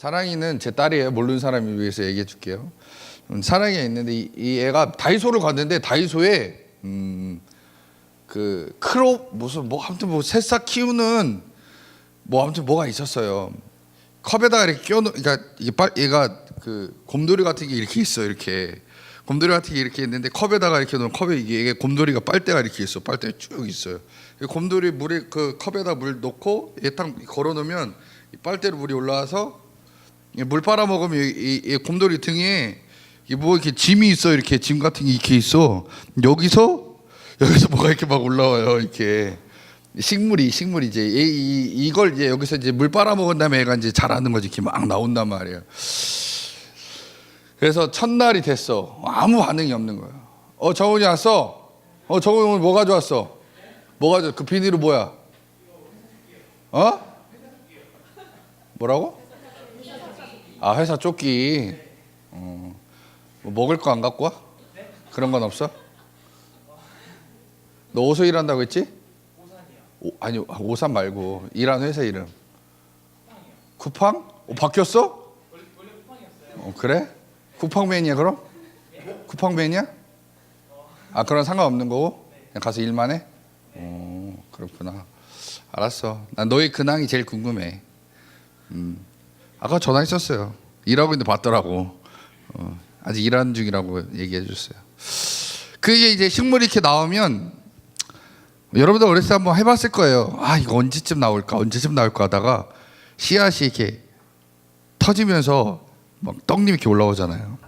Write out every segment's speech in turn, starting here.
사랑이는 제 딸이에요. 모르는 사람을 위해서 얘기해 줄게요. 사랑이가 있는데 이 애가 다이소를 갔는데 다이소에 그 크롭 무슨 뭐 아무튼 뭐 새싹 키우는 뭐 아무튼 뭐가 있었어요. 컵에다가 이렇게 끼워놓, 그러니까 이게 얘가 그 곰돌이 같은 게 이렇게 있어. 이렇게 곰돌이 같은 게 이렇게 있는데 컵에다가 이렇게 놓으면 컵에 이게 곰돌이가 빨대가 이렇게 있어. 빨대 쭉 있어요. 곰돌이 물에 그 컵에다 물 넣고 얘탕 걸어 놓으면 이 빨대로 물이 올라와서 물 빨아 먹으면 이 곰돌이 등에 뭐 이렇게 짐이 있어. 이렇게 짐 같은 게 이렇게 있어. 여기서 뭐가 이렇게 막 올라와요. 이렇게 식물이 이제 이걸 이제 여기서 이제 물 빨아 먹은 다음에 애가 이제 자라는 거지. 이렇게 막 나온단 말이에요. 그래서 첫날이 됐어. 아무 반응이 없는 거야. 정훈이 왔어? 정훈이 오늘 뭐 가져왔어? 뭐 가져? 그 비닐은 뭐야? 뭐라고? 아, 회사 조끼. 뭐 먹을 거 안 갖고 와? 그런 건 없어? 너 어디서 일한다고 했지? 오산이요. 아니, 오산 말고 일하는 회사 이름. 쿠팡? 바뀌었어? 원래 쿠팡이었어요. 그래? 쿠팡맨이야 그럼? 네? 쿠팡맨이야? 아, 그런 상관없는 거고? 그냥 가서 일만 해? 그렇구나. 알았어. 난 너의 근황이 제일 궁금해. 아까 전화했었어요. 일하고 있는데 받더라고. 아직 일하는 중이라고 얘기해 줬어요. 그게 이제 식물이 이렇게 나오면 여러분들 어렸을 때 한번 해봤을 거예요. 아, 이거 언제쯤 나올까 하다가 씨앗이 이렇게 터지면서 막 떡잎이 이렇게 올라오잖아요.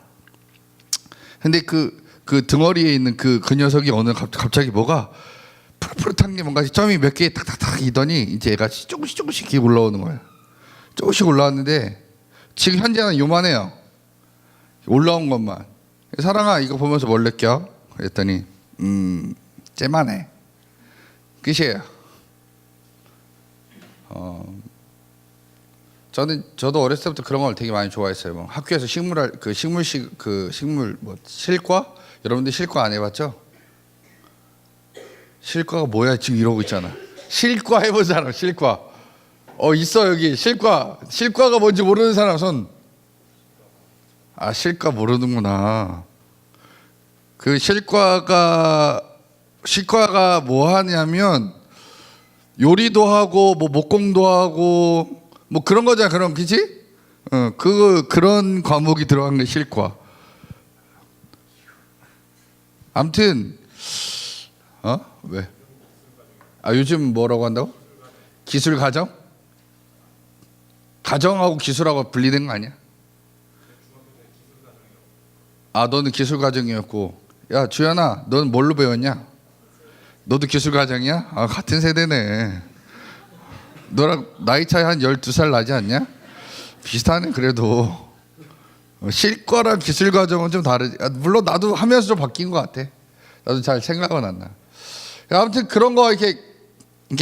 근데 그 등어리에 있는 그 녀석이 어느 갑자기 뭐가 푸릇푸릇한 게 뭔가 점이 몇 개 탁탁탁 이더니 이제 얘가 조금씩 이렇게 올라오는 거예요. 조금씩 올라왔는데 지금 현재는 요만해요. 올라온 것만. 사랑아, 이거 보면서 뭘 느껴? 그랬더니 쟤만해. 끝이에요. 저도 어렸을 때부터 그런 걸 되게 많이 좋아했어요. 뭐 학교에서 식물 뭐 실과? 여러분들 실과 안 해봤죠? 실과가 뭐야? 지금 이러고 있잖아. 실과 해본 사람, 실과. 있어 여기 실과가 뭔지 모르는 사람 손. 아, 실과 모르는구나. 그 실과가 뭐 하냐면 요리도 하고 뭐 목공도 하고 뭐 그런 거잖아. 그럼 그치? 그런 과목이 들어간 게 실과. 아무튼 왜? 아, 요즘 뭐라고 한다고? 기술 가정? 가정하고 기술하고 분리된 거 아니야? 아, 너는 기술 가정이었고. 야, 주연아, 너는 뭘로 배웠냐? 너도 기술 가정이야? 아, 같은 세대네. 너랑 나이 차이 한 12살 나지 않냐? 비슷하네. 그래도 실과랑 기술 과정은 좀 다르지. 물론 나도 하면서 좀 바뀐 것 같아. 나도 잘 생각은 안 나. 아무튼 그런 거 이렇게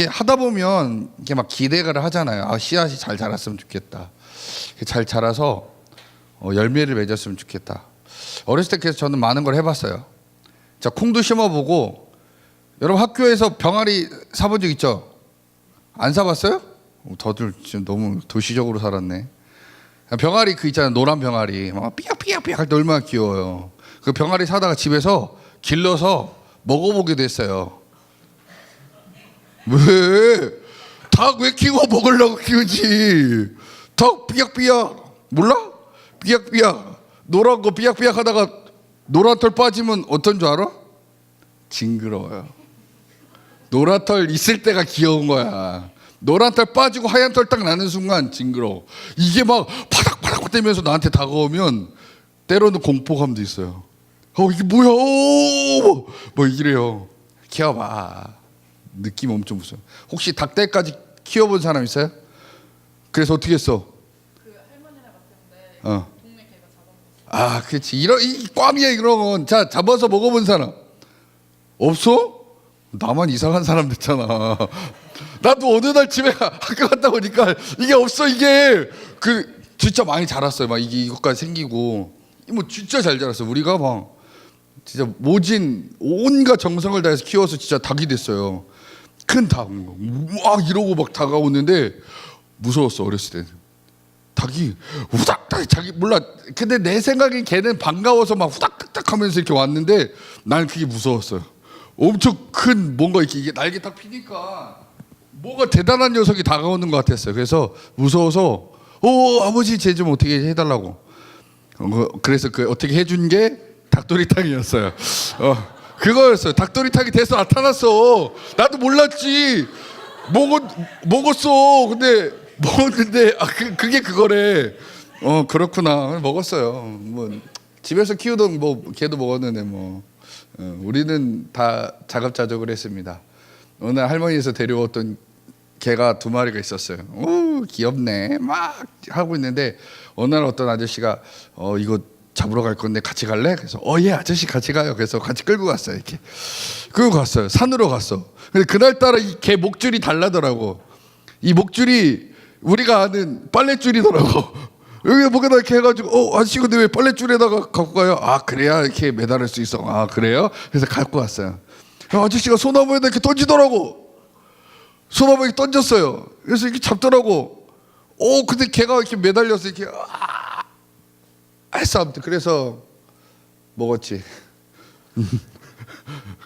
하다 보면 이렇게 막 기대를 하잖아요. 아, 씨앗이 잘 자랐으면 좋겠다. 잘 자라서 열매를 맺었으면 좋겠다. 어렸을 때 그래서 저는 많은 걸 해봤어요. 자, 콩도 심어보고. 여러분 학교에서 병아리 사본 적 있죠? 안 사봤어요? 다들 지금 너무 도시적으로 살았네. 병아리 그 있잖아요. 노란 병아리. 막 삐약삐약삐약 할 때 얼마나 귀여워요. 그 병아리 사다가 집에서 길러서 먹어보기도 했어요. 왜? 닭 왜 키워? 먹으려고 키우지. 닭 삐약삐약 몰라? 삐약삐약 노란 거 삐약삐약 하다가 노란 털 빠지면 어떤 줄 알아? 징그러워요. 노란 털 있을 때가 귀여운 거야. 노란 털 빠지고 하얀 털 딱 나는 순간 징그러워. 이게 막 파닥파닥 대면서 나한테 다가오면 때로는 공포감도 있어요. 이게 뭐야? 뭐 이래요. 키워봐. 느낌 엄청 무서워. 혹시 닭떼까지 키워본 사람 있어요? 그래서 어떻게 했어? 그 할머니네 같은데 동네 개가 잡아먹었어. 아, 그렇지. 이 꽝이야 이런 건. 자, 잡아서 먹어본 사람 없어? 나만 이상한 사람 됐잖아. 나도 어느 날 집에 학교 갔다 오니까 이게 없어. 이게 진짜 많이 자랐어요. 막 이것까지 생기고 뭐 진짜 잘 자랐어. 우리가 막 진짜 모진 온갖 정성을 다해서 키워서 진짜 닭이 됐어요. 큰 닭, 막 이러고 막 다가오는데 무서웠어. 어렸을 때는 자기 후닥닥 자기 몰라. 근데 내 생각엔 걔는 반가워서 막 후닥닥 하면서 이렇게 왔는데 나는 그게 무서웠어요. 엄청 큰 뭔가 이렇게 이게 날개 딱 피니까 뭐가 대단한 녀석이 다가오는 것 같았어요. 그래서 무서워서 아버지 쟤 좀 어떻게 해달라고. 그래서 그 어떻게 해준 게 닭도리탕이었어요. 그거였어요. 닭도리탕이 돼서 나타났어. 나도 몰랐지. 먹었어. 근데 먹었는데 그게 그거래. 그렇구나. 먹었어요. 뭐 집에서 키우던 뭐 개도 먹었는데 뭐 우리는 다 자급자족을 했습니다. 어느 날 할머니에서 데려왔던 개가 2마리가 있었어요. 오 귀엽네 막 하고 있는데 어느 날 어떤 아저씨가 이거 잡으러 갈 건데 같이 갈래? 그래서 예 아저씨 같이 가요. 그래서 같이 끌고 갔어요. 이렇게 끌고 갔어요. 산으로 갔어. 근데 그날따라 이 개 목줄이 달라더라고. 이 목줄이 우리가 아는 빨랫줄이더라고. 여기 뭐가 이렇게 해가지고 아저씨 근데 왜 빨랫줄에다가 갖고 가요? 그래야 이렇게 매달을 수 있어. 그래요? 그래서 갖고 왔어요. 아저씨가 소나무에다 이렇게 던지더라고. 소나무에 던졌어요. 그래서 이렇게 잡더라고. 근데 걔가 이렇게 매달려서 이렇게 했어. 아무튼 그래서 먹었지.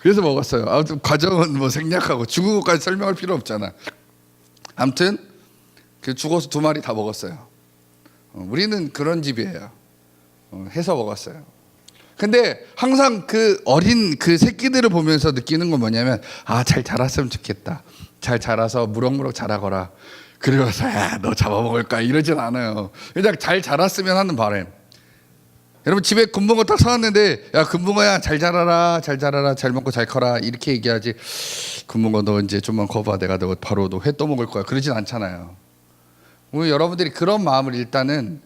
그래서 먹었어요. 아무튼 과정은 뭐 생략하고 죽은 것까지 설명할 필요 없잖아. 아무튼 그 죽어서 2마리 다 먹었어요. 우리는 그런 집이에요. 해서 먹었어요. 근데 항상 그 어린 그 새끼들을 보면서 느끼는 건 뭐냐면 잘 자랐으면 좋겠다. 잘 자라서 무럭무럭 자라거라. 그러고서 너 잡아먹을까 이러진 않아요. 그냥 잘 자랐으면 하는 바람. 여러분 집에 금붕어 딱 사왔는데 야 금붕어야 잘 자라라 잘 자라라 잘 먹고 잘 커라 이렇게 얘기하지. 금붕어 너 이제 좀만 커봐 내가 너 바로 너 회 떠먹을 거야 그러진 않잖아요. 오늘 여러분들이 그런 마음을 일단은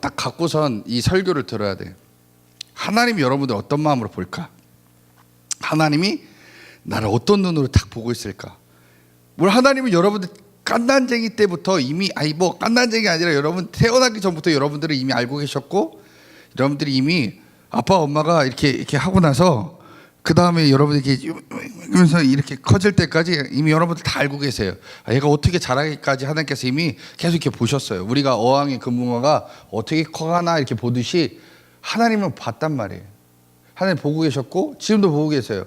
딱 갖고선 이 설교를 들어야 돼요. 하나님이 여러분들 어떤 마음으로 볼까? 하나님이 나를 어떤 눈으로 딱 보고 있을까? 뭘 하나님은 여러분들 깐난쟁이 때부터 이미 뭐 깐난쟁이 아니라 여러분 태어나기 전부터 여러분들은 이미 알고 계셨고 여러분들이 이미 아빠 엄마가 이렇게 하고 나서 그 다음에 여러분들이 이렇게 하면서 이렇게 커질 때까지 이미 여러분들 다 알고 계세요. 얘가 어떻게 자라기까지 하나님께서 이미 계속 이렇게 보셨어요. 우리가 어항의 금붕어가 어떻게 커가나 이렇게 보듯이 하나님은 봤단 말이에요. 하나님 보고 계셨고 지금도 보고 계세요.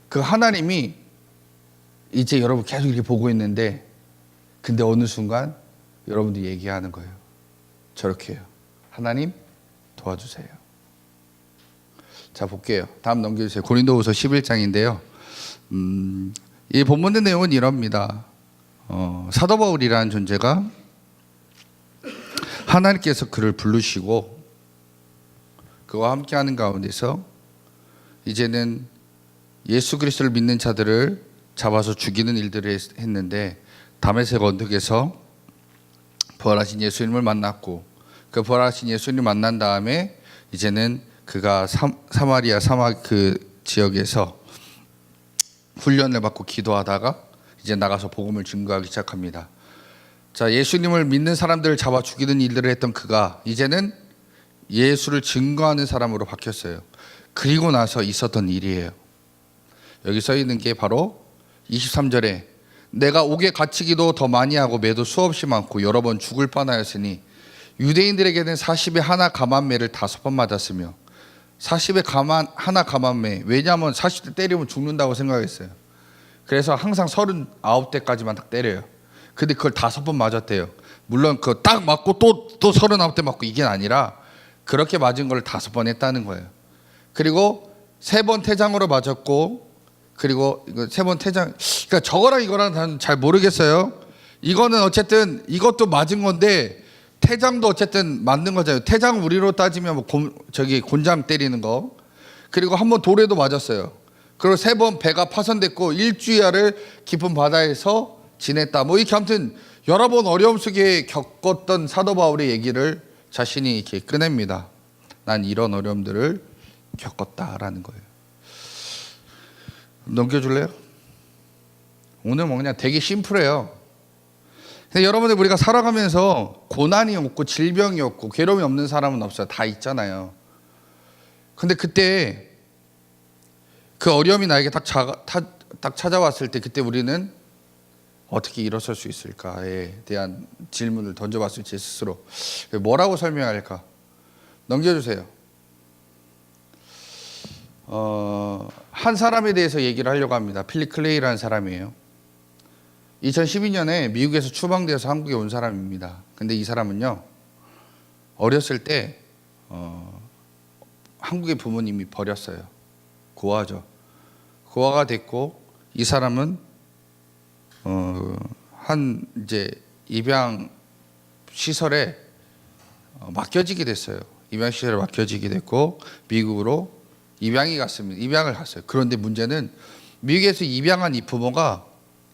그 하나님이 이제 여러분 계속 이렇게 보고 있는데 근데 어느 순간 여러분들이 얘기하는 거예요. 저렇게 해요. 하나님 도와주세요. 자 볼게요. 다음 넘겨주세요. 고린도후서 11장인데요. 이 본문의 내용은 이럽니다. 사도 바울이라는 존재가 하나님께서 그를 부르시고 그와 함께하는 가운데서 이제는 예수 그리스도를 믿는 자들을 잡아서 죽이는 일들을 했는데 다메섹 언덕에서 부활하신 예수님을 만났고 그 부활하신 예수님을 만난 다음에 이제는 그가 사마리아 사막 그 지역에서 훈련을 받고 기도하다가 이제 나가서 복음을 증거하기 시작합니다. 자, 예수님을 믿는 사람들을 잡아 죽이는 일들을 했던 그가 이제는 예수를 증거하는 사람으로 바뀌었어요. 그리고 나서 있었던 일이에요. 여기 써 있는 게 바로 23절에 내가 옥에 갇히기도 더 많이 하고 매도 수없이 많고 여러 번 죽을 뻔하였으니 유대인들에게는 40에 하나 감한매를 5번 맞았으며 40에 하나 감한매 왜냐하면 40대 때리면 죽는다고 생각했어요. 그래서 항상 39대까지만 딱 때려요. 근데 그걸 5번 맞았대요. 물론 그 딱 맞고 또 39대 맞고 이게 아니라 그렇게 맞은 걸 5번 했다는 거예요. 그리고 3번 태장으로 맞았고 그리고 이거 3번 태장 그러니까 저거랑 이거랑 잘 모르겠어요. 이거는 어쨌든 이것도 맞은 건데 태장도 어쨌든 맞는 거잖아요. 태장 우리로 따지면 뭐 곤장 때리는 거. 그리고 한 번 돌에도 맞았어요. 그리고 3번 배가 파손됐고 일주야를 깊은 바다에서 지냈다. 뭐 이렇게 아무튼 여러 번 어려움 속에 겪었던 사도 바울의 얘기를 자신이 이렇게 꺼냅니다. 난 이런 어려움들을 겪었다라는 거예요. 넘겨줄래요? 오늘 뭐 그냥 되게 심플해요. 여러분들 우리가 살아가면서 고난이 없고 질병이 없고 괴로움이 없는 사람은 없어요. 다 있잖아요. 근데 그때 그 어려움이 나에게 딱 찾아왔을 때 그때 우리는 어떻게 일어설 수 있을까에 대한 질문을 던져봤어요. 제 스스로. 뭐라고 설명해야 할까? 넘겨주세요. 한 사람에 대해서 얘기를 하려고 합니다. 필립 클레이라는 사람이에요. 2012년에 미국에서 추방되어서 한국에 온 사람입니다. 근데 이 사람은요, 어렸을 때 한국의 부모님이 버렸어요. 고아죠. 고아가 됐고 이 사람은 한 이제 입양 시설에 맡겨지게 됐어요. 입양 시설에 맡겨지게 됐고 미국으로 입양을 갔어요. 그런데 문제는 미국에서 입양한 이 부모가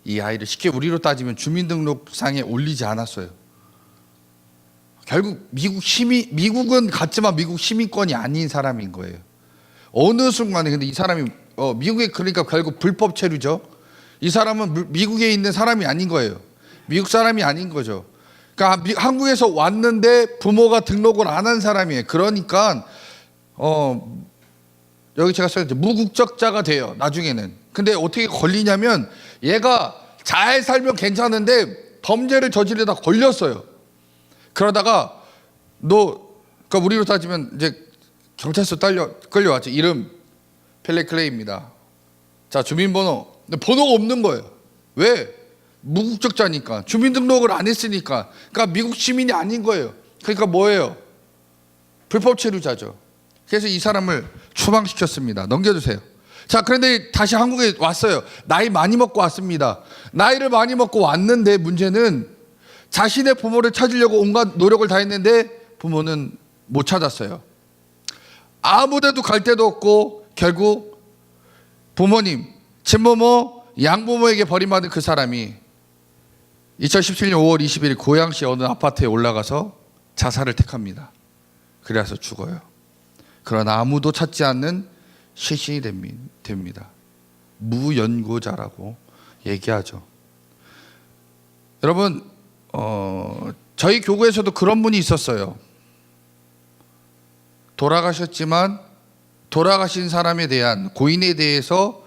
이 아이를 쉽게 우리로 따지면 주민등록상에 올리지 않았어요. 결국 미국은 갔지만 미국 시민권이 아닌 사람인 거예요. 어느 순간에 근데 이 사람이 미국에 그러니까 결국 불법 체류죠. 이 사람은 미국에 있는 사람이 아닌 거예요. 미국 사람이 아닌 거죠. 그러니까 한국에서 왔는데 부모가 등록을 안 한 사람이에요. 그러니까 여기 제가 써있죠. 무국적자가 돼요. 나중에는. 근데 어떻게 걸리냐면 얘가 잘 살면 괜찮은데 범죄를 저지르다 걸렸어요. 그러다가 그러니까 우리로 따지면 이제 경찰서 끌려왔죠. 이름 필립 클레이입니다. 자, 주민번호. 근데 번호가 없는 거예요. 왜? 무국적자니까. 주민등록을 안 했으니까. 그러니까 미국 시민이 아닌 거예요. 그러니까 뭐예요? 불법 체류자죠. 그래서 이 사람을 추방시켰습니다. 넘겨주세요. 자, 그런데 다시 한국에 왔어요. 나이 많이 먹고 왔습니다. 나이를 많이 먹고 왔는데 문제는 자신의 부모를 찾으려고 온갖 노력을 다 했는데 부모는 못 찾았어요. 아무 데도 갈 데도 없고 결국 부모님, 친부모, 양부모에게 버림받은 그 사람이 2017년 5월 20일 고양시 어느 아파트에 올라가서 자살을 택합니다. 그래서 죽어요. 그러나 아무도 찾지 않는 시신이 됩니다. 무연고자라고 얘기하죠. 여러분, 저희 교구에서도 그런 분이 있었어요. 돌아가셨지만 돌아가신 사람에 대한 고인에 대해서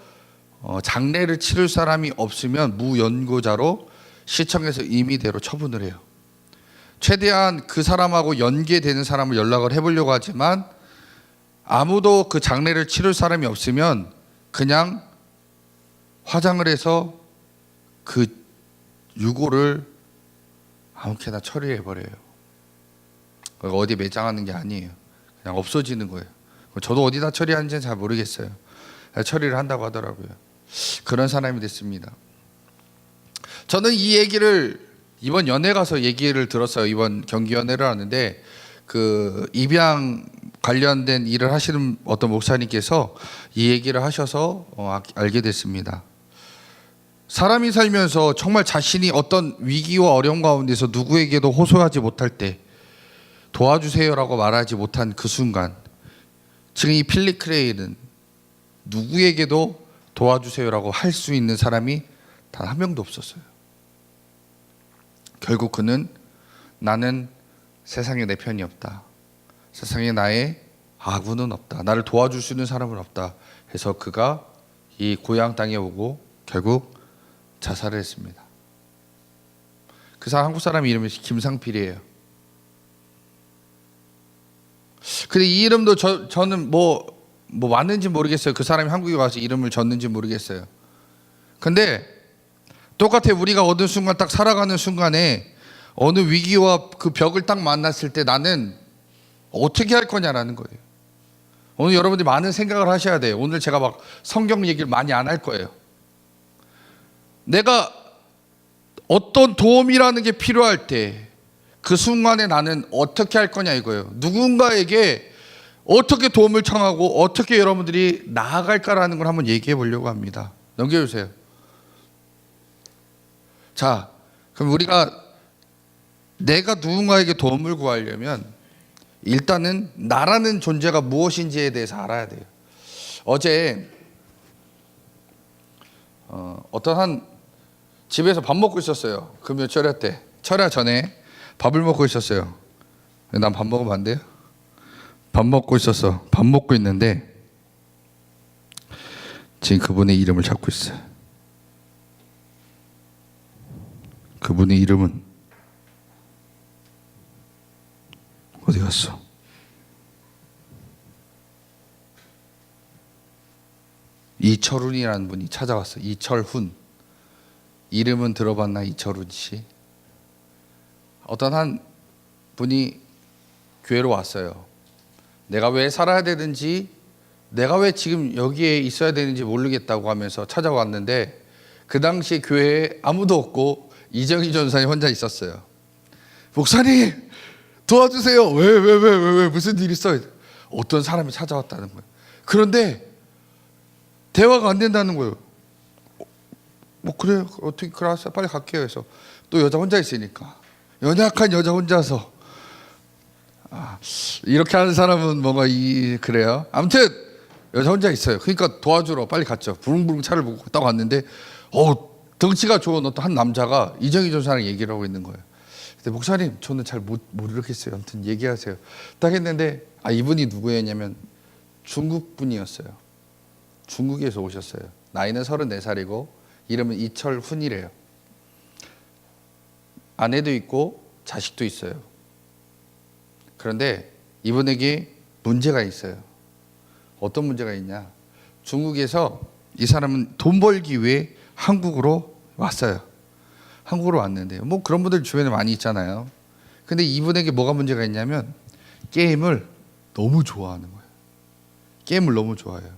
장례를 치를 사람이 없으면 무연고자로 시청에서 임의대로 처분을 해요. 최대한 그 사람하고 연계되는 사람을 연락을 해보려고 하지만 아무도 그 장례를 치를 사람이 없으면 그냥 화장을 해서 그 유골을 아무렇게나 처리해버려요. 어디 매장하는 게 아니에요. 그냥 없어지는 거예요. 저도 어디다 처리하는지는 잘 모르겠어요. 처리를 한다고 하더라고요. 그런 사람이 됐습니다. 저는 이 얘기를 이번 연회 가서 얘기를 들었어요. 이번 경기연회를 하는데 그 입양 관련된 일을 하시는 어떤 목사님께서 이 얘기를 하셔서 알게 됐습니다. 사람이 살면서 정말 자신이 어떤 위기와 어려움 가운데서 누구에게도 호소하지 못할 때 도와주세요라고 말하지 못한 그 순간, 지금 이 필립 클레이는 누구에게도 도와주세요라고 할 수 있는 사람이 단 한 명도 없었어요. 결국 그는 나는 세상에 내 편이 없다. 세상에 나의 아군은 없다. 나를 도와줄 수 있는 사람은 없다. 해서 그가 이 고향 땅에 오고 결국 자살을 했습니다. 그 사람 한국 사람 이름이 김상필이에요. 근데 이 이름도 저는 뭐 맞는지 모르겠어요. 그 사람이 한국에 와서 이름을 졌는지 모르겠어요. 근데 똑같아. 우리가 어느 순간 딱 살아가는 순간에 어느 위기와 그 벽을 딱 만났을 때 나는 어떻게 할 거냐라는 거예요. 오늘 여러분들이 많은 생각을 하셔야 돼요. 오늘 제가 막 성경 얘기를 많이 안 할 거예요. 내가 어떤 도움이라는 게 필요할 때 그 순간에 나는 어떻게 할 거냐 이거예요. 누군가에게 어떻게 도움을 청하고 어떻게 여러분들이 나아갈까라는 걸 한번 얘기해 보려고 합니다. 넘겨주세요. 자, 그럼 내가 누군가에게 도움을 구하려면 일단은 나라는 존재가 무엇인지에 대해서 알아야 돼요. 어제 어떤 한 집에서 밥 먹고 있었어요. 금요 철야 때, 철야 전에 밥을 먹고 있었어요. 난 밥 먹으면 안 돼요? 밥 먹고 있었어. 밥 먹고 있는데 지금 그분의 이름을 찾고 있어요. 그분의 이름은 어디 갔어? 이철훈이라는 분이 찾아왔어요. 이철훈. 이름은 들어봤나? 이철훈 씨. 어떤 한 분이 교회로 왔어요. 내가 왜 살아야 되는지, 내가 왜 지금 여기에 있어야 되는지 모르겠다고 하면서 찾아왔는데, 그 당시에 교회에 아무도 없고 이정희 전사님 혼자 있었어요. 목사님 도와주세요. 왜 무슨 일 있어? 어떤 사람이 찾아왔다는 거예요. 그런데 대화가 안 된다는 거예요. 뭐 그래요, 어떻게 그래서 빨리 갈게요 해서 또 여자 혼자 있으니까, 연약한 여자 혼자서 이렇게 하는 사람은 뭔가 그래요. 아무튼 여자 혼자 있어요. 그러니까 도와주러 빨리 갔죠. 부릉부릉 차를 보고 딱 왔는데 덩치가 좋은 어떤 한 남자가 이정희 전사랑 얘기를 하고 있는 거예요. 근데 목사님 저는 잘 모르겠어요. 아무튼 얘기하세요. 딱 했는데 이분이 누구였냐면 중국 분이었어요. 중국에서 오셨어요. 나이는 34살이고 이름은 이철훈이래요. 아내도 있고 자식도 있어요. 그런데 이분에게 문제가 있어요. 어떤 문제가 있냐? 중국에서 이 사람은 돈 벌기 위해 한국으로 왔어요. 한국으로 왔는데요. 뭐 그런 분들 주변에 많이 있잖아요. 근데 이분에게 뭐가 문제가 있냐면 게임을 너무 좋아하는 거예요. 게임을 너무 좋아해요.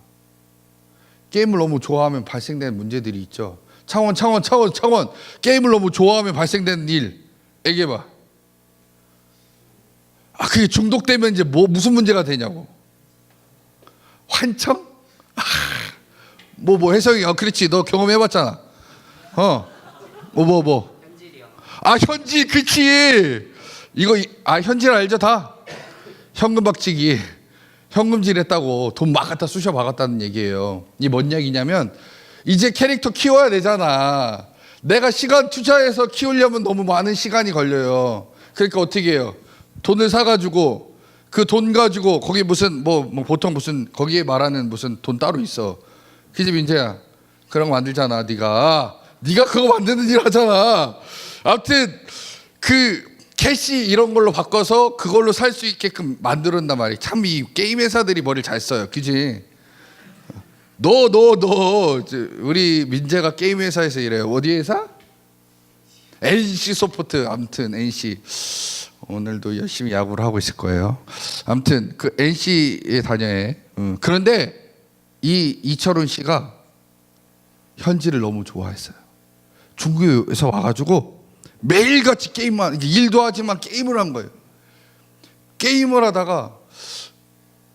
게임을 너무 좋아하면 발생되는 문제들이 있죠. 창원. 게임을 너무 좋아하면 발생되는 일 얘기해봐. 그게 중독되면 이제 무슨 문제가 되냐고. 환청? 뭐 해석이. 그렇지. 너 경험해봤잖아. 현질이요. 현질. 그치. 이거 현질 알죠 다. 현금 박치기. 현금질 했다고 돈 막 갖다 쑤셔 박았다는 얘기예요. 이게 뭔 얘기냐면 이제 캐릭터 키워야 되잖아. 내가 시간 투자해서 키우려면 너무 많은 시간이 걸려요. 그러니까 어떻게 해요? 돈을 사가지고 그 돈 가지고 거기 무슨 뭐 보통 무슨 거기에 말하는 무슨 돈 따로 있어. 그지 민재야? 그런 거 만들잖아. 네가 그거 만드는 일 하잖아. 아무튼 그 캐시 이런 걸로 바꿔서 그걸로 살 수 있게끔 만들었단 말이야. 참 이 게임 회사들이 머리를 잘 써요. 그지? 너 우리 민재가 게임 회사에서 일해요. 어디 회사? NC 소프트. 아무튼 NC 오늘도 열심히 야구를 하고 있을 거예요. 아무튼 그 NC에 다녀요. 그런데 이철훈 씨가 현지를 너무 좋아했어요. 중국에서 와가지고 매일같이 게임만, 일도 하지만 게임을 한 거예요. 게임을 하다가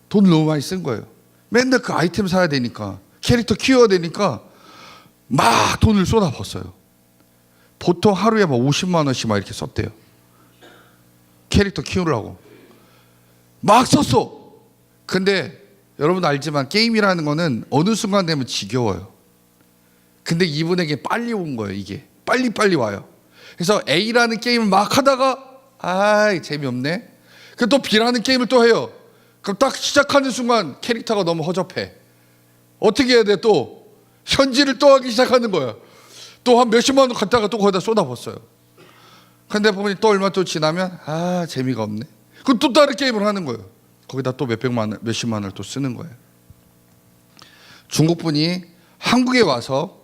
돈을 너무 많이 쓴 거예요. 맨날 그 아이템 사야 되니까, 캐릭터 키워야 되니까 막 돈을 쏟아붓어요. 보통 하루에 막 50만 원씩 막 이렇게 썼대요. 캐릭터 키우려고 막 썼어. 근데 여러분 알지만 게임이라는 거는 어느 순간 되면 지겨워요. 근데 이분에게 빨리 온 거예요. 이게 빨리 와요. 그래서 A라는 게임을 막 하다가 재미없네. 그 또 B라는 게임을 또 해요. 그럼 딱 시작하는 순간 캐릭터가 너무 허접해. 어떻게 해야 돼? 또 현질을 또 하기 시작하는 거야. 또 한 몇십만 원 갖다가 또 거기다 쏟아붓어요. 근데 보면 또 얼마 또 지나면 재미가 없네. 그럼 또 다른 게임을 하는 거예요. 거기다 또 몇십만 원을 또 쓰는 거예요. 중국 분이 한국에 와서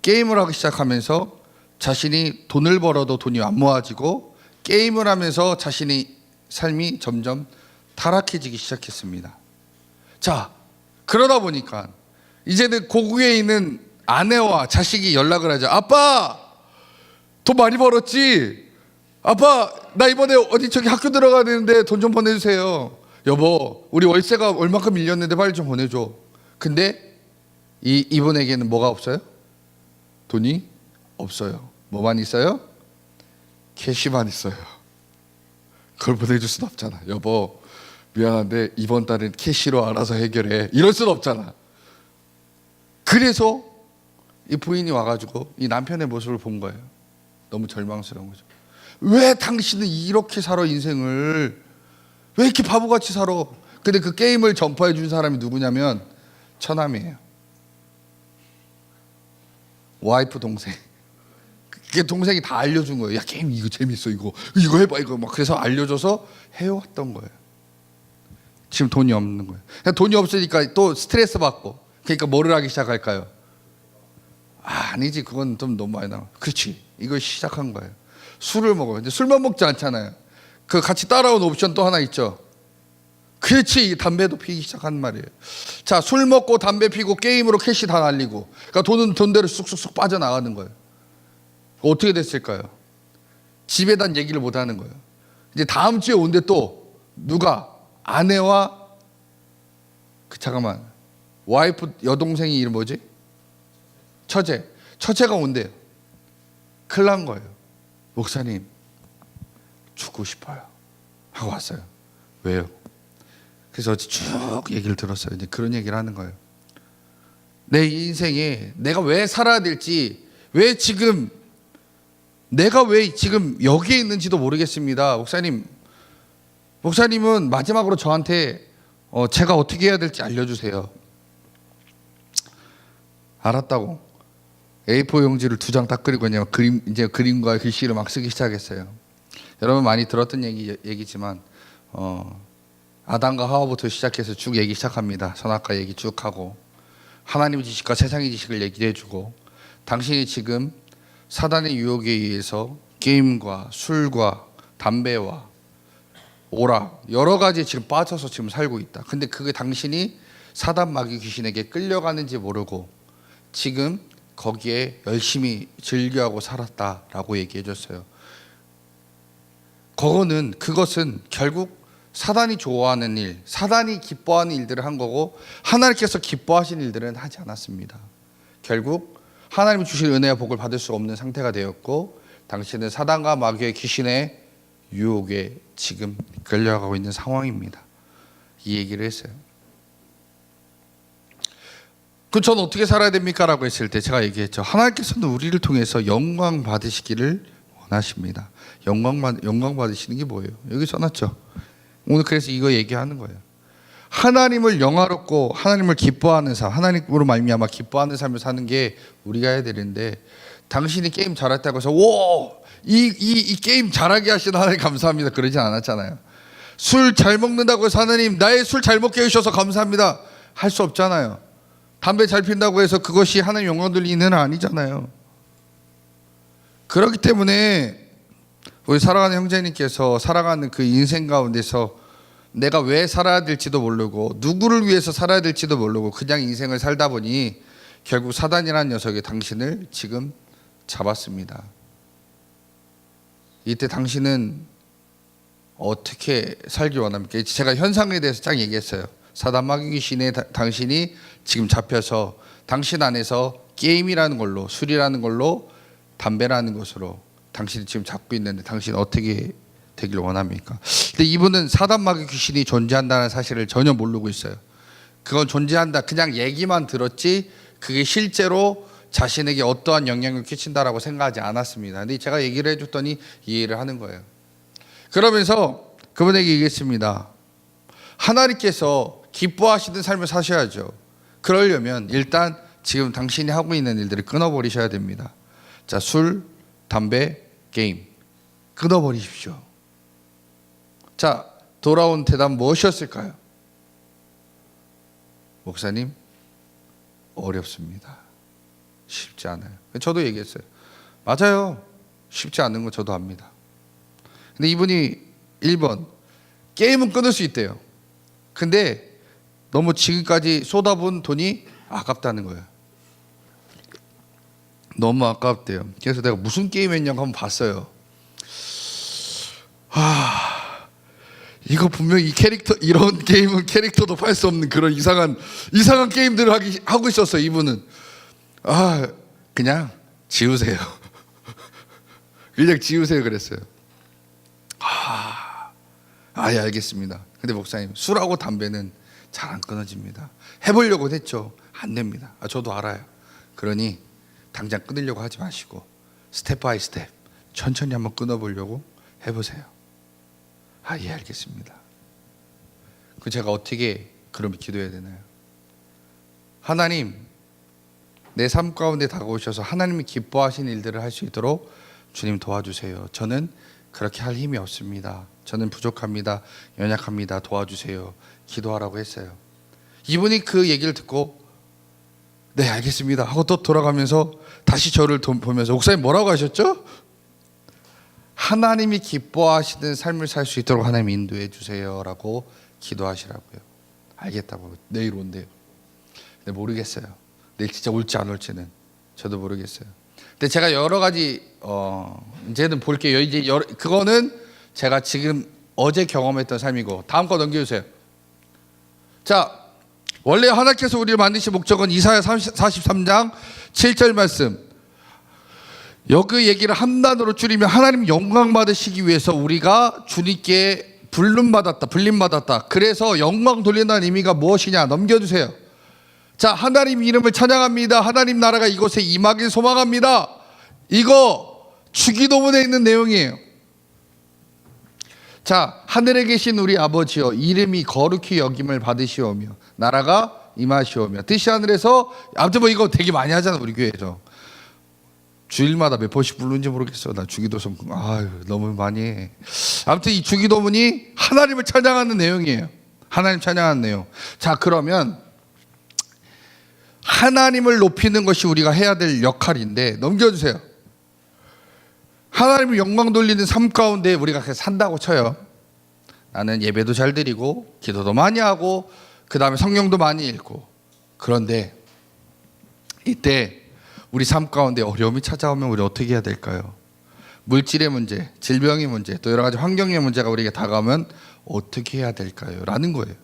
게임을 하기 시작하면서 자신이 돈을 벌어도 돈이 안 모아지고 게임을 하면서 자신의 삶이 점점 타락해지기 시작했습니다. 자, 그러다 보니까 이제는 고국에 있는 아내와 자식이 연락을 하죠. 아빠, 돈 많이 벌었지? 아빠, 나 이번에 어디 저기 학교 들어가야 되는데 돈 좀 보내주세요. 여보, 우리 월세가 얼마큼 밀렸는데 빨리 좀 보내줘. 근데 이분에게는 뭐가 없어요? 돈이 없어요. 뭐만 있어요? 캐시만 있어요. 그걸 보내줄 수는 없잖아. 여보, 미안한데 이번 달은 캐시로 알아서 해결해. 이럴 수는 없잖아. 그래서 이 부인이 와가지고 이 남편의 모습을 본 거예요. 너무 절망스러운 거죠. 왜 당신은 이렇게 살아 인생을? 왜 이렇게 바보같이 살아? 근데 그 게임을 전파해 준 사람이 누구냐면 처남이에요. 와이프 동생. 그게 동생이 다 알려준 거예요. 야 게임 이거 재밌어 이거 해봐 이거 막 그래서 알려줘서 해왔던 거예요. 지금 돈이 없는 거예요. 돈이 없으니까 또 스트레스 받고 그러니까 뭐를 하기 시작할까요? 아니지 그건 좀 너무 많이 나와. 그렇지 이거 시작한 거예요. 술을 먹어요. 근데 술만 먹지 않잖아요. 그 같이 따라온 옵션 또 하나 있죠. 그렇지 담배도 피기 시작한 말이에요. 자, 술 먹고 담배 피고 게임으로 캐시 다 날리고 그러니까 돈은 돈대로 쑥쑥쑥 빠져나가는 거예요. 어떻게 됐을까요? 집에단 얘기를 못 하는 거예요. 이제 다음 주에 온대 또 누가 아내와 잠깐만 와이프 여동생이 이름 뭐지? 처제가 온대요. 큰일 난 거예요. 목사님 죽고 싶어요 하고 왔어요. 왜요? 그래서 어제 쭉 얘기를 들었어요. 이제 그런 얘기를 하는 거예요. 내 인생에 내가 왜 살아야 될지, 내가 왜 지금 여기에 있는지도 모르겠습니다. 목사님은 마지막으로 저한테 제가 어떻게 해야 될지 알려주세요. 알았다고 A4 용지를 2장 딱 그리고 그냥 그림과 글씨를 막 쓰기 시작했어요. 여러분 많이 들었던 얘기지만 아담과 하와부터 시작해서 쭉 얘기 시작합니다. 선악과 얘기 쭉 하고 하나님의 지식과 세상의 지식을 얘기해주고 당신이 지금 사단의 유혹에 의해서 게임과 술과 담배와 오락 여러 가지 지금 빠져서 지금 살고 있다. 근데 그게 당신이 사단 마귀 귀신에게 끌려가는지 모르고 지금 거기에 열심히 즐겨하고 살았다라고 얘기해 줬어요. 그것은 결국 사단이 좋아하는 일, 사단이 기뻐하는 일들을 한 거고 하나님께서 기뻐하시는 일들은 하지 않았습니다. 결국 하나님이 주신 은혜와 복을 받을 수 없는 상태가 되었고 당신은 사단과 마귀의 귀신의 유혹에 지금 끌려가고 있는 상황입니다. 이 얘기를 했어요. 그럼 전 어떻게 살아야 됩니까? 라고 했을 때 제가 얘기했죠. 하나님께서는 우리를 통해서 영광 받으시기를 원하십니다. 영광 받으시는 게 뭐예요? 여기 써놨죠. 오늘 그래서 이거 얘기하는 거예요. 하나님을 영화롭고 하나님을 기뻐하는 삶, 하나님으로 말미암아 기뻐하는 삶을 사는 게 우리가 해야 되는데 당신이 게임 잘했다고 해서 이 게임 잘하게 하시는 하나님 감사합니다 그러진 않았잖아요. 술 잘 먹는다고 해서 하나님 나의 술 잘 먹게 해주셔서 감사합니다 할 수 없잖아요. 담배 잘 핀다고 해서 그것이 하나님 영광 돌리는 아니잖아요. 그렇기 때문에 우리 사랑하는 형제님께서 살아가는 그 인생 가운데서 내가 왜 살아야 될지도 모르고 누구를 위해서 살아야 될지도 모르고 그냥 인생을 살다 보니 결국 사단이라는 녀석이 당신을 지금 잡았습니다. 이때 당신은 어떻게 살기 원합니까? 제가 현상에 대해서 쫙 얘기했어요. 사단 마귀 귀신에 당신이 지금 잡혀서 당신 안에서 게임이라는 걸로, 술이라는 걸로, 담배라는 것으로 당신이 지금 잡고 있는데 당신 어떻게 되길 원합니까? 근데 이분은 사단 마귀 귀신이 존재한다는 사실을 전혀 모르고 있어요. 그건 존재한다 그냥 얘기만 들었지 그게 실제로 자신에게 어떠한 영향을 끼친다라고 생각하지 않았습니다. 근데 제가 얘기를 해줬더니 이해를 하는 거예요. 그러면서 그분에게 얘기했습니다. 하나님께서 기뻐하시는 삶을 사셔야죠. 그러려면 일단 지금 당신이 하고 있는 일들을 끊어버리셔야 됩니다. 자, 술, 담배, 게임 끊어버리십시오. 자, 돌아온 대답 무엇이었을까요? 목사님, 어렵습니다. 쉽지 않아요. 저도 얘기했어요. 맞아요. 쉽지 않은 거 저도 압니다. 근데 이분이 1번 게임은 끊을 수 있대요. 근데 너무 지금까지 쏟아부은 돈이 아깝다는 거예요. 너무 아깝대요. 그래서 내가 무슨 게임 했냐고 한번 봤어요. 이거 분명히 이런 게임은 캐릭터도 팔 수 없는 그런 이상한 게임들을 하고 있었어요. 이분은 그냥 지우세요. 그냥 지우세요 그랬어요. 예, 알겠습니다. 근데 목사님, 술하고 담배는 잘 안 끊어집니다. 해보려고 했죠. 안 됩니다. 저도 알아요. 그러니 당장 끊으려고 하지 마시고 스텝 바이 스텝 천천히 한번 끊어보려고 해보세요. 예, 알겠습니다. 그 제가 어떻게 그럼 기도해야 되나요? 하나님, 내 삶 가운데 다가오셔서 하나님이 기뻐하시는 일들을 할 수 있도록 주님 도와주세요. 저는 그렇게 할 힘이 없습니다. 저는 부족합니다. 연약합니다. 도와주세요. 기도하라고 했어요. 이분이 그 얘기를 듣고 네 알겠습니다 하고 또 돌아가면서 다시 저를 보면서 목사님 뭐라고 하셨죠? 하나님이 기뻐하시는 삶을 살 수 있도록 하나님 인도해 주세요 라고 기도하시라고요. 알겠다고. 내일 온대요. 근데 모르겠어요. 내일 진짜 올지 안 올지는 저도 모르겠어요. 근데 제가 여러 가지 이제는 볼게요. 이제 그거는 제가 지금 어제 경험했던 삶이고 다음 거 넘겨주세요. 자, 원래 하나님께서 우리를 만드신 목적은 이사야 43장 7절 말씀. 여기 얘기를 한 단어로 줄이면 하나님 영광 받으시기 위해서 우리가 주님께 불림받았다. 그래서 영광 돌린다는 의미가 무엇이냐 넘겨주세요. 자, 하나님 이름을 찬양합니다. 하나님 나라가 이곳에 임하길 소망합니다. 이거 주기도문에 있는 내용이에요. 자, 하늘에 계신 우리 아버지여 이름이 거룩히 여김을 받으시오며 나라가 임하시오며 뜻이 하늘에서. 아무튼 뭐 이거 되게 많이 하잖아 우리 교회에서. 주일마다 몇 번씩 부르는지 모르겠어. 나 주기도문 너무 많이 해. 아무튼 이 주기도문이 하나님을 찬양하는 내용이에요. 하나님 찬양하는 내용. 자, 그러면 하나님을 높이는 것이 우리가 해야 될 역할인데 넘겨주세요. 하나님을 영광 돌리는 삶 가운데 우리가 그렇게 산다고 쳐요. 나는 예배도 잘 드리고 기도도 많이 하고 그 다음에 성경도 많이 읽고. 그런데 이때 우리 삶 가운데 어려움이 찾아오면 우리 어떻게 해야 될까요? 물질의 문제, 질병의 문제, 또 여러 가지 환경의 문제가 우리에게 다가오면 어떻게 해야 될까요? 라는 거예요.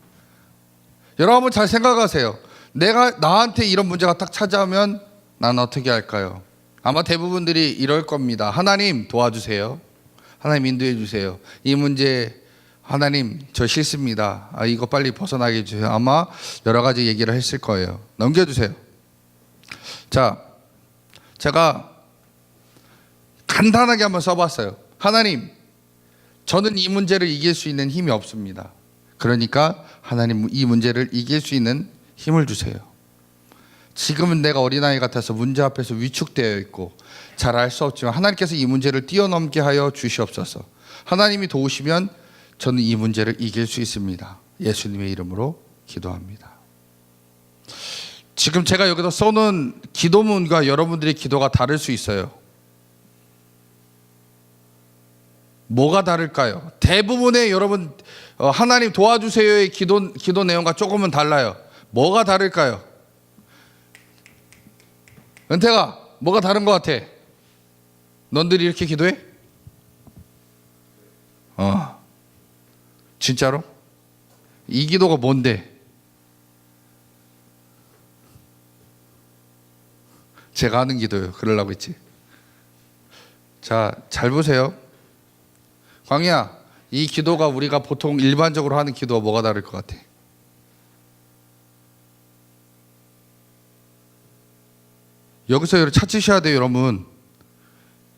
여러분 한번 잘 생각하세요. 나한테 이런 문제가 딱 찾아오면 나는 어떻게 할까요? 아마 대부분들이 이럴 겁니다. 하나님 도와주세요. 하나님 인도해 주세요. 이 문제 하나님 저 싫습니다. 이거 빨리 벗어나게 해주세요. 아마 여러 가지 얘기를 했을 거예요. 넘겨주세요. 자, 제가 간단하게 한번 써봤어요. 하나님, 저는 이 문제를 이길 수 있는 힘이 없습니다. 그러니까 하나님 이 문제를 이길 수 있는 힘을 주세요. 지금은 내가 어린아이 같아서 문제 앞에서 위축되어 있고 잘 알 수 없지만 하나님께서 이 문제를 뛰어넘게 하여 주시옵소서. 하나님이 도우시면 저는 이 문제를 이길 수 있습니다. 예수님의 이름으로 기도합니다. 지금 제가 여기서 써놓은 기도문과 여러분들의 기도가 다를 수 있어요. 뭐가 다를까요? 대부분의 여러분 하나님 도와주세요의 기도 내용과 조금은 달라요. 뭐가 다를까요? 은태가 뭐가 다른 것 같아? 넌들이 이렇게 기도해? 진짜로? 이 기도가 뭔데? 제가 하는 기도예요. 그러려고 했지. 자, 잘 보세요. 광희야, 이 기도가 우리가 보통 일반적으로 하는 기도와 뭐가 다를 것 같아? 여기서 찾으셔야 돼요, 여러분.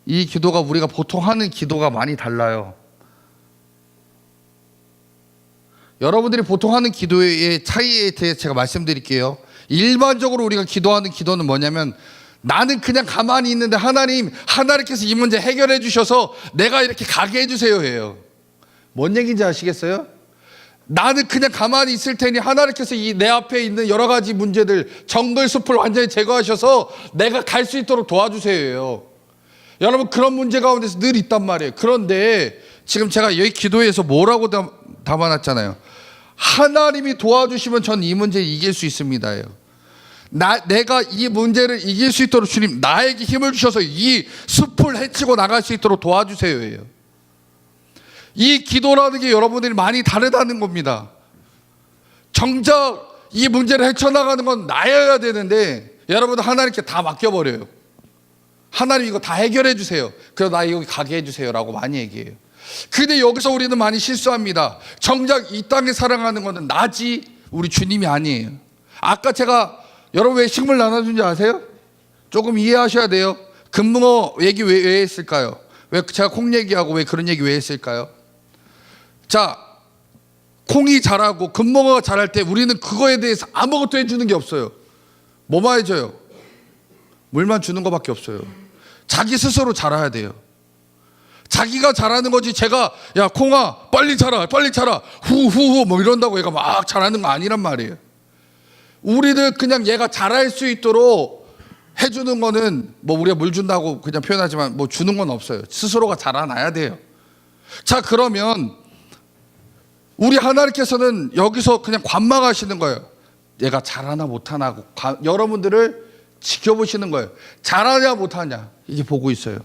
이 기도가 우리가 보통 하는 기도가 많이 달라요. 여러분들이 보통 하는 기도의 차이에 대해 제가 말씀드릴게요. 일반적으로 우리가 기도하는 기도는 뭐냐면 나는 그냥 가만히 있는데 하나님께서 이 문제 해결해 주셔서 내가 이렇게 가게 해주세요 해요. 뭔 얘기인지 아시겠어요? 나는 그냥 가만히 있을 테니 하나님께서 이 내 앞에 있는 여러 가지 문제들 정글 숲을 완전히 제거하셔서 내가 갈 수 있도록 도와주세요 해요. 여러분 그런 문제 가운데서 늘 있단 말이에요. 그런데 지금 제가 여기 기도에서 뭐라고 담아놨잖아요. 하나님이 도와주시면 전 이 문제를 이길 수 있습니다예요. 내가 이 문제를 이길 수 있도록 주님 나에게 힘을 주셔서 이 숲을 헤치고 나갈 수 있도록 도와주세요 해요. 이 기도라는 게 여러분들이 많이 다르다는 겁니다. 정작 이 문제를 헤쳐나가는 건 나여야 되는데 여러분들 하나님께 다 맡겨버려요. 하나님 이거 다 해결해 주세요. 그래서 나 여기 가게 해주세요 라고 많이 얘기해요. 근데 여기서 우리는 많이 실수합니다. 정작 이 땅에 사랑하는 거는 나지 우리 주님이 아니에요. 아까 제가 여러분 왜 식물 나눠준지 아세요? 조금 이해하셔야 돼요. 금붕어 얘기 왜 했을까요? 왜 제가 콩 얘기하고 왜 그런 얘기 왜 했을까요? 자, 콩이 자라고 금붕어가 자랄 때 우리는 그거에 대해서 아무것도 해주는 게 없어요. 뭐만 해줘요? 물만 주는 것밖에 없어요. 자기 스스로 자라야 돼요. 자기가 잘하는 거지. 제가 야 콩아 빨리 자라 빨리 자라 후후후 뭐 이런다고 얘가 막 잘하는 거 아니란 말이에요. 우리를 그냥 얘가 잘할 수 있도록 해주는 거는 뭐 우리가 물 준다고 그냥 표현하지만 뭐 주는 건 없어요. 스스로가 자라나야 돼요. 자, 그러면 우리 하나님께서는 여기서 그냥 관망하시는 거예요. 얘가 잘하나 못하나 하고 여러분들을 지켜보시는 거예요. 잘하냐 못하냐 이게 보고 있어요.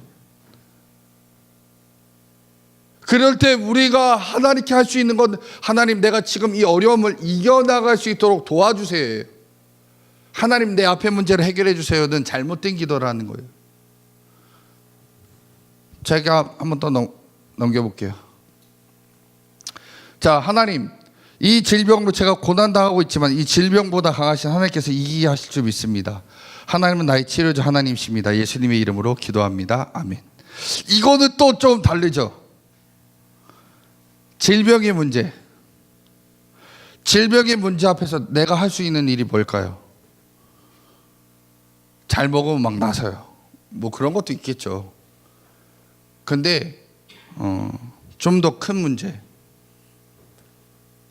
그럴 때 우리가 하나님께 할 수 있는 건 하나님 내가 지금 이 어려움을 이겨나갈 수 있도록 도와주세요. 하나님 내 앞의 문제를 해결해 주세요는 잘못된 기도라는 거예요. 제가 한번 더 넘겨볼게요. 자, 하나님 이 질병으로 제가 고난당하고 있지만 이 질병보다 강하신 하나님께서 이기게 하실 줄 믿습니다. 하나님은 나의 치료자 하나님이십니다. 예수님의 이름으로 기도합니다. 아멘. 이거는 또 좀 다르죠. 질병의 문제. 질병의 문제 앞에서 내가 할 수 있는 일이 뭘까요? 잘 먹으면 막 나서요. 뭐 그런 것도 있겠죠. 근데 좀 더 큰 문제,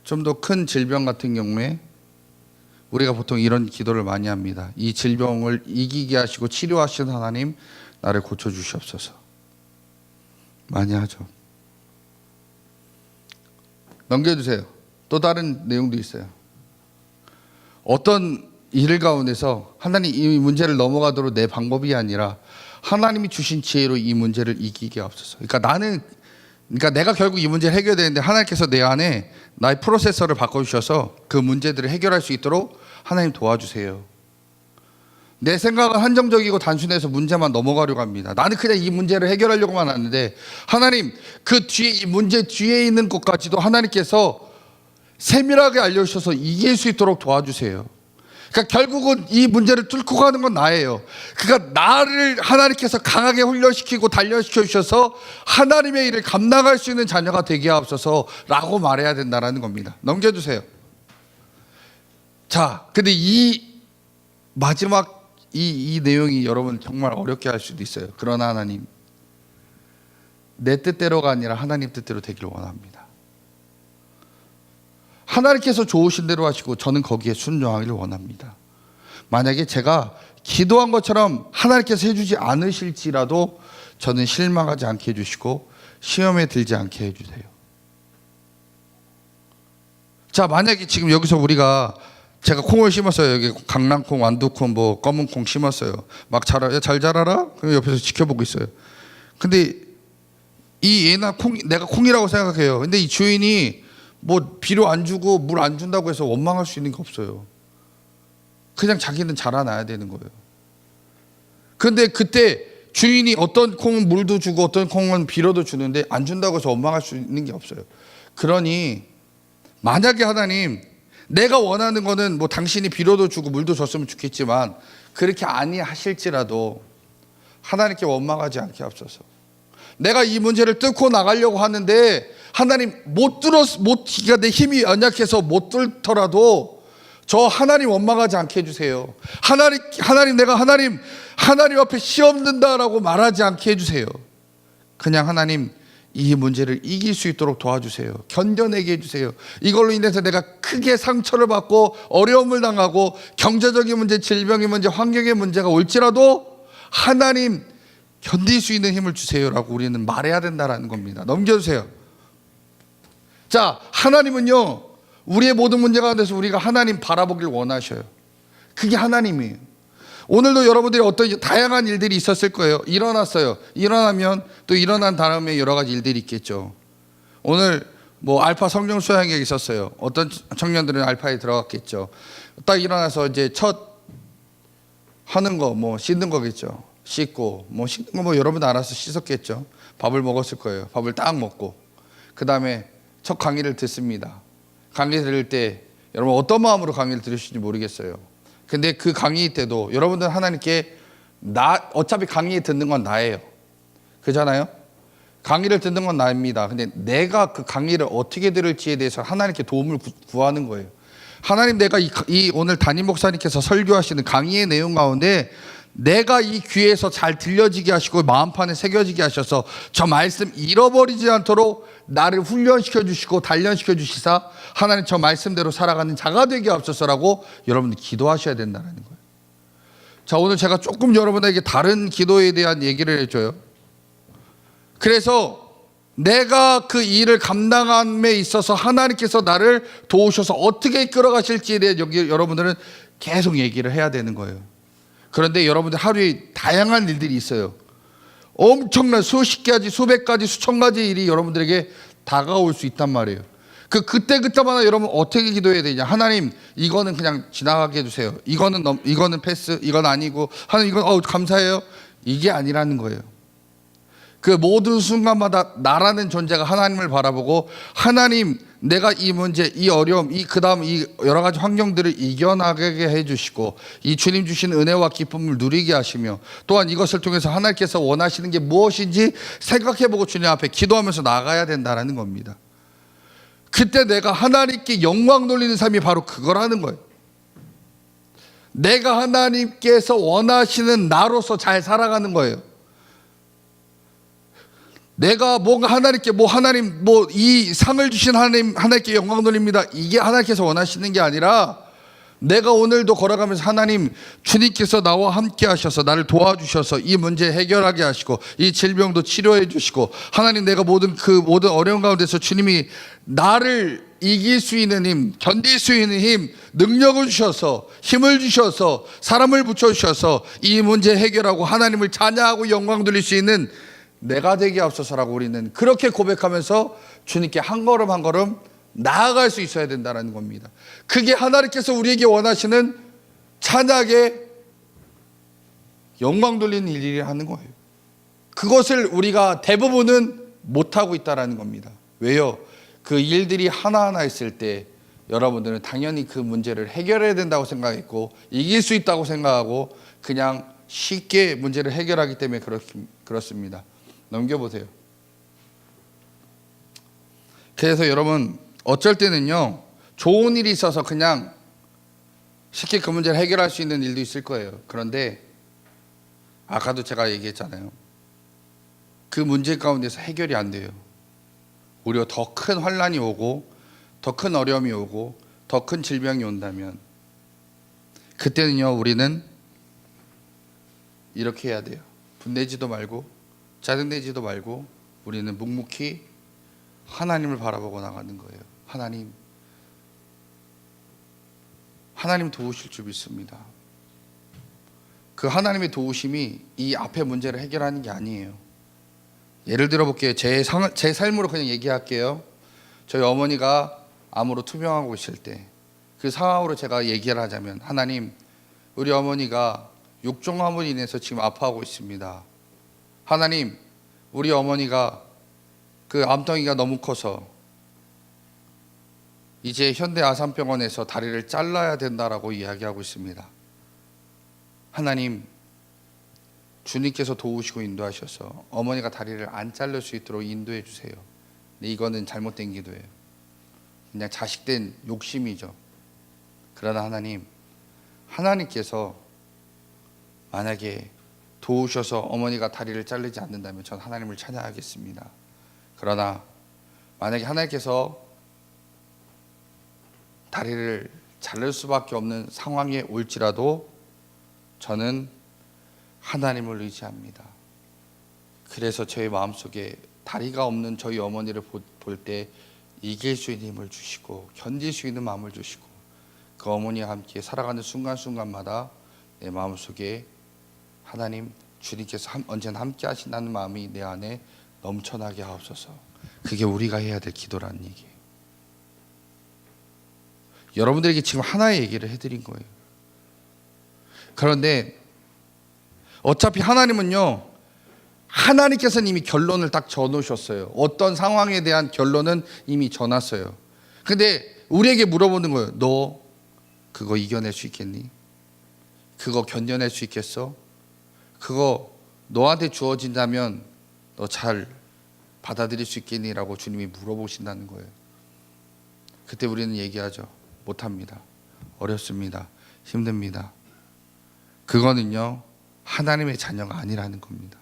좀 더 큰 질병 같은 경우에 우리가 보통 이런 기도를 많이 합니다. 이 질병을 이기게 하시고 치료하시는 하나님 나를 고쳐주시옵소서. 많이 하죠. 넘겨주세요. 또 다른 내용도 있어요. 어떤 일 가운데서 하나님 이 문제를 넘어가도록 내 방법이 아니라 하나님이 주신 지혜로 이 문제를 이기게 하옵소서. 그러니까 내가 결국 이 문제를 해결해야 되는데 하나님께서 내 안에 나의 프로세서를 바꿔주셔서 그 문제들을 해결할 수 있도록 하나님 도와주세요. 내 생각은 한정적이고 단순해서 문제만 넘어가려고 합니다. 나는 그냥 이 문제를 해결하려고만 하는데 하나님 그 뒤에 이 문제 뒤에 있는 것까지도 하나님께서 세밀하게 알려주셔서 이길 수 있도록 도와주세요. 그러니까 결국은 이 문제를 뚫고 가는 건 나예요. 그러니까 나를 하나님께서 강하게 훈련시키고 단련시켜 주셔서 하나님의 일을 감당할 수 있는 자녀가 되게 하옵소서라고 말해야 된다는 겁니다. 넘겨주세요. 자, 근데 이 마지막 이 내용이 여러분 정말 어렵게 할 수도 있어요. 그러나 하나님, 내 뜻대로가 아니라 하나님 뜻대로 되기를 원합니다. 하나님께서 좋으신 대로 하시고 저는 거기에 순종하기를 원합니다. 만약에 제가 기도한 것처럼 하나님께서 해주지 않으실지라도 저는 실망하지 않게 해주시고 시험에 들지 않게 해주세요. 자, 만약에 지금 여기서 제가 콩을 심었어요. 여기 강낭콩, 완두콩, 뭐 검은 콩 심었어요. 막 잘 자라라? 그럼 옆에서 지켜보고 있어요. 근데 이 얘나 내가 콩이라고 생각해요. 근데 이 주인이 뭐 비료 안 주고 물 안 준다고 해서 원망할 수 있는 게 없어요. 그냥 자기는 자라나야 되는 거예요. 근데 그때 주인이 어떤 콩은 물도 주고 어떤 콩은 비료도 주는데 안 준다고 해서 원망할 수 있는 게 없어요. 그러니 만약에 하나님 내가 원하는 거는 뭐 당신이 비료도 주고 물도 줬으면 좋겠지만 그렇게 아니하실지라도 하나님께 원망하지 않게 하옵소서. 내가 이 문제를 뚫고 나가려고 하는데 하나님 그러니까 내 힘이 연약해서 못 뚫더라도 저 하나님 원망하지 않게 해주세요. 하나님 앞에 시험 든다라고 말하지 않게 해주세요. 그냥 하나님 이 문제를 이길 수 있도록 도와주세요. 견뎌내게 해주세요. 이걸로 인해서 내가 크게 상처를 받고 어려움을 당하고 경제적인 문제, 질병의 문제, 환경의 문제가 올지라도 하나님 견딜 수 있는 힘을 주세요라고 우리는 말해야 된다는 겁니다. 넘겨주세요. 자, 하나님은요 우리의 모든 문제 가운데서 우리가 하나님 바라보길 원하셔요. 그게 하나님이에요. 오늘도 여러분들이 어떤 다양한 일들이 있었을 거예요. 일어났어요. 일어나면 또 일어난 다음에 여러 가지 일들이 있겠죠. 오늘 뭐 알파 성령 수양회 있었어요. 어떤 청년들은 알파에 들어갔겠죠. 딱 일어나서 이제 첫 하는 거 뭐 씻는 거겠죠. 씻고 뭐 씻는 거 뭐 여러분 알아서 씻었겠죠. 밥을 먹었을 거예요. 밥을 딱 먹고 그 다음에 첫 강의를 듣습니다. 강의 들을 때 여러분 어떤 마음으로 강의를 들으실지 모르겠어요. 근데 그 강의 때도 여러분들 하나님께 어차피 강의 듣는 건 나예요. 그잖아요. 강의를 듣는 건 나입니다. 근데 내가 그 강의를 어떻게 들을지에 대해서 하나님께 도움을 구하는 거예요. 하나님, 내가 이 오늘 담임 목사님께서 설교하시는 강의의 내용 가운데 내가 이 귀에서 잘 들려지게 하시고 마음판에 새겨지게 하셔서 저 말씀 잃어버리지 않도록 나를 훈련시켜 주시고 단련시켜 주시사 하나님 저 말씀대로 살아가는 자가 되게 하옵소서라고 여러분들 기도하셔야 된다는 거예요. 자, 오늘 제가 조금 여러분에게 다른 기도에 대한 얘기를 해줘요. 그래서 내가 그 일을 감당함에 있어서 하나님께서 나를 도우셔서 어떻게 이끌어 가실지에 대해 여러분들은 계속 얘기를 해야 되는 거예요. 그런데 여러분들 하루에 다양한 일들이 있어요. 엄청난 수십 가지, 수백 가지, 수천 가지 일이 여러분들에게 다가올 수 있단 말이에요. 그때마다 여러분 어떻게 기도해야 되냐? 하나님, 이거는 그냥 지나가게 해주세요. 이거는 패스, 이건 아니고, 하나님, 이건 감사해요. 이게 아니라는 거예요. 그 모든 순간마다 나라는 존재가 하나님을 바라보고, 하나님, 내가 이 문제, 이 어려움, 그다음 이 여러 가지 환경들을 이겨나가게 해주시고, 이 주님 주신 은혜와 기쁨을 누리게 하시며, 또한 이것을 통해서 하나님께서 원하시는 게 무엇인지 생각해보고 주님 앞에 기도하면서 나가야 된다는 겁니다. 그때 내가 하나님께 영광 돌리는 삶이 바로 그거라는 거예요. 내가 하나님께서 원하시는 나로서 잘 살아가는 거예요. 내가 뭔가 하나님께 하나님 이 상을 주신 하나님께 영광 돌립니다. 이게 하나님께서 원하시는 게 아니라 내가 오늘도 걸어가면서 하나님, 주님께서 나와 함께 하셔서 나를 도와주셔서 이 문제 해결하게 하시고 이 질병도 치료해 주시고, 하나님, 내가 모든 어려운 가운데서 주님이 나를 이길 수 있는 힘, 견딜 수 있는 힘, 능력을 주셔서, 힘을 주셔서, 사람을 붙여주셔서 이 문제 해결하고 하나님을 찬양하고 영광 돌릴 수 있는 내가 되게 하옵소서라고 우리는 그렇게 고백하면서 주님께 한 걸음 한 걸음 나아갈 수 있어야 된다는 겁니다. 그게 하나님께서 우리에게 원하시는 찬양의 영광 돌리는 일이라 하는 거예요. 그것을 우리가 대부분은 못하고 있다는 겁니다. 왜요? 그 일들이 하나하나 있을 때 여러분들은 당연히 그 문제를 해결해야 된다고 생각했고 이길 수 있다고 생각하고 그냥 쉽게 문제를 해결하기 때문에 그렇습니다. 넘겨보세요. 그래서 여러분, 어쩔 때는요, 좋은 일이 있어서 그냥 쉽게 그 문제를 해결할 수 있는 일도 있을 거예요. 그런데 아까도 제가 얘기했잖아요. 그 문제 가운데서 해결이 안 돼요. 오히려 더 큰 환난이 오고 더 큰 어려움이 오고 더 큰 질병이 온다면 그때는요, 우리는 이렇게 해야 돼요. 분내지도 말고 짜증내지도 말고 우리는 묵묵히 하나님을 바라보고 나가는 거예요. 하나님 도우실 줄 믿습니다. 그 하나님의 도우심이 이 앞에 문제를 해결하는 게 아니에요. 예를 들어 볼게요. 제 삶으로 그냥 얘기할게요. 저희 어머니가 암으로 투병하고 있을 때 그 상황으로 제가 얘기를 하자면, 하나님, 우리 어머니가 육종암으로 인해서 지금 아파하고 있습니다. 하나님, 우리 어머니가 그 암덩이가 너무 커서 이제 현대 아산병원에서 다리를 잘라야 된다라고 이야기하고 있습니다. 하나님, 주님께서 도우시고 인도하셔서 어머니가 다리를 안 자를 수 있도록 인도해 주세요. 근데 이거는 잘못된 기도예요. 그냥 자식된 욕심이죠. 그러나 하나님께서 만약에 도우셔서 어머니가 다리를 자르지 않는다면 전 하나님을 찬양하겠습니다. 그러나 만약에 하나님께서 다리를 자를 수밖에 없는 상황에 올지라도 저는 하나님을 의지합니다. 그래서 저희 마음속에 다리가 없는 저희 어머니를 볼 때 이길 수 있는 힘을 주시고 견딜 수 있는 마음을 주시고 그 어머니와 함께 살아가는 순간순간마다 내 마음속에 하나님, 주님께서 언제나 함께 하신다는 마음이 내 안에 넘쳐나게 하옵소서. 그게 우리가 해야 될 기도라는 얘기예요. 여러분들에게 지금 하나의 얘기를 해드린 거예요. 그런데 어차피 하나님은요, 하나님께서는 이미 결론을 딱 정해놓으셨어요. 어떤 상황에 대한 결론은 이미 정해놨어요. 근데 우리에게 물어보는 거예요. 너 그거 이겨낼 수 있겠니? 그거 견뎌낼 수 있겠어? 그거 너한테 주어진다면 너 잘 받아들일 수 있겠니? 라고 주님이 물어보신다는 거예요. 그때 우리는 얘기하죠. 못합니다. 어렵습니다. 힘듭니다. 그거는요, 하나님의 자녀가 아니라는 겁니다.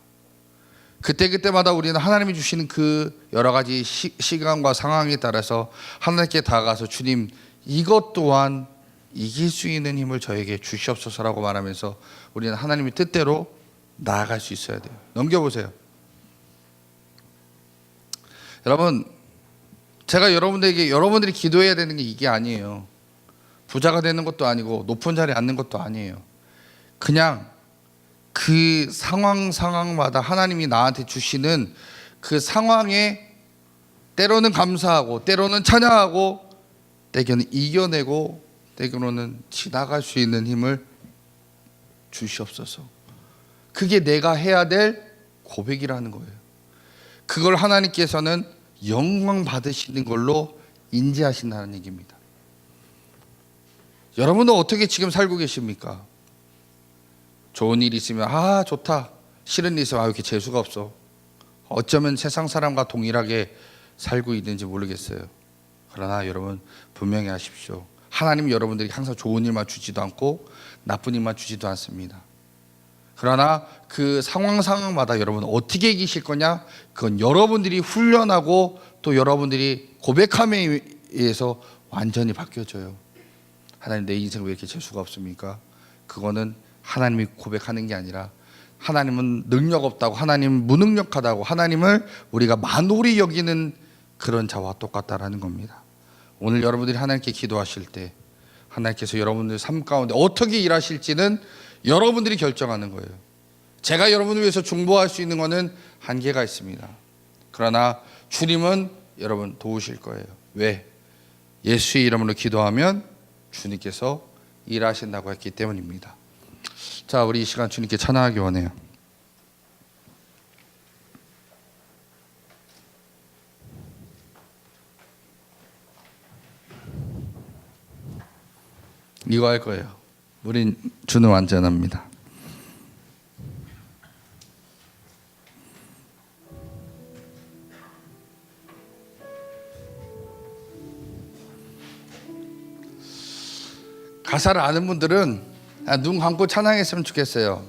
그때그때마다 우리는 하나님이 주시는 그 여러 가지 시간과 상황에 따라서 하나님께 다가가서 주님, 이것 또한 이길 수 있는 힘을 저에게 주시옵소서라고 말하면서 우리는 하나님의 뜻대로 나아갈 수 있어야 돼요. 넘겨보세요. 여러분, 제가 여러분들에게 여러분들이 기도해야 되는 게 이게 아니에요. 부자가 되는 것도 아니고 높은 자리에 앉는 것도 아니에요. 그냥 그 상황마다 하나님이 나한테 주시는 그 상황에 때로는 감사하고 때로는 찬양하고 때로는 이겨내고 때로는 지나갈 수 있는 힘을 주시옵소서. 그게 내가 해야 될 고백이라는 거예요. 그걸 하나님께서는 영광 받으시는 걸로 인지하신다는 얘기입니다. 여러분은 어떻게 지금 살고 계십니까? 좋은 일 있으면 좋다, 싫은 일 있으면 이렇게 재수가 없어. 어쩌면 세상 사람과 동일하게 살고 있는지 모르겠어요. 그러나 여러분 분명히 아십시오. 하나님 여러분들이 항상 좋은 일만 주지도 않고 나쁜 일만 주지도 않습니다. 그러나 그 상황마다 여러분 어떻게 이기실 거냐? 그건 여러분들이 훈련하고 또 여러분들이 고백함에 의해서 완전히 바뀌어져요. 하나님, 내 인생 왜 이렇게 재수가 없습니까? 그거는 하나님이 고백하는 게 아니라 하나님은 능력 없다고, 하나님은 무능력하다고, 하나님을 우리가 만홀히 여기는 그런 자와 똑같다라는 겁니다. 오늘 여러분들이 하나님께 기도하실 때 하나님께서 여러분들 삶 가운데 어떻게 일하실지는 여러분들이 결정하는 거예요. 제가 여러분을 위해서 중보할 수 있는 것은 한계가 있습니다. 그러나 주님은 여러분 도우실 거예요. 왜? 예수의 이름으로 기도하면 주님께서 일하신다고 했기 때문입니다. 자, 우리 이 시간 주님께 찬양하기 원해요. 이거 할 거예요. 우린 주는 완전합니다. 가사를 아는 분들은 눈 감고 찬양했으면 좋겠어요.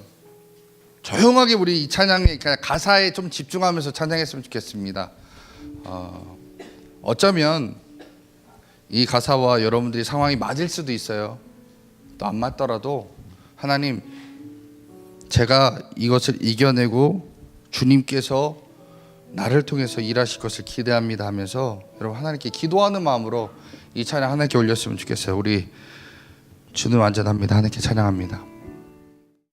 조용하게 우리 이 찬양에 그냥 가사에 좀 집중하면서 찬양했으면 좋겠습니다. 어쩌면 이 가사와 여러분들이 상황이 맞을 수도 있어요. 또 안 맞더라도 하나님, 제가 이것을 이겨내고 주님께서 나를 통해서 일하실 것을 기대합니다 하면서 여러분 하나님께 기도하는 마음으로 이 찬양 하나님께 올렸으면 좋겠어요. 우리 주는 완전합니다. 하나님께 찬양합니다.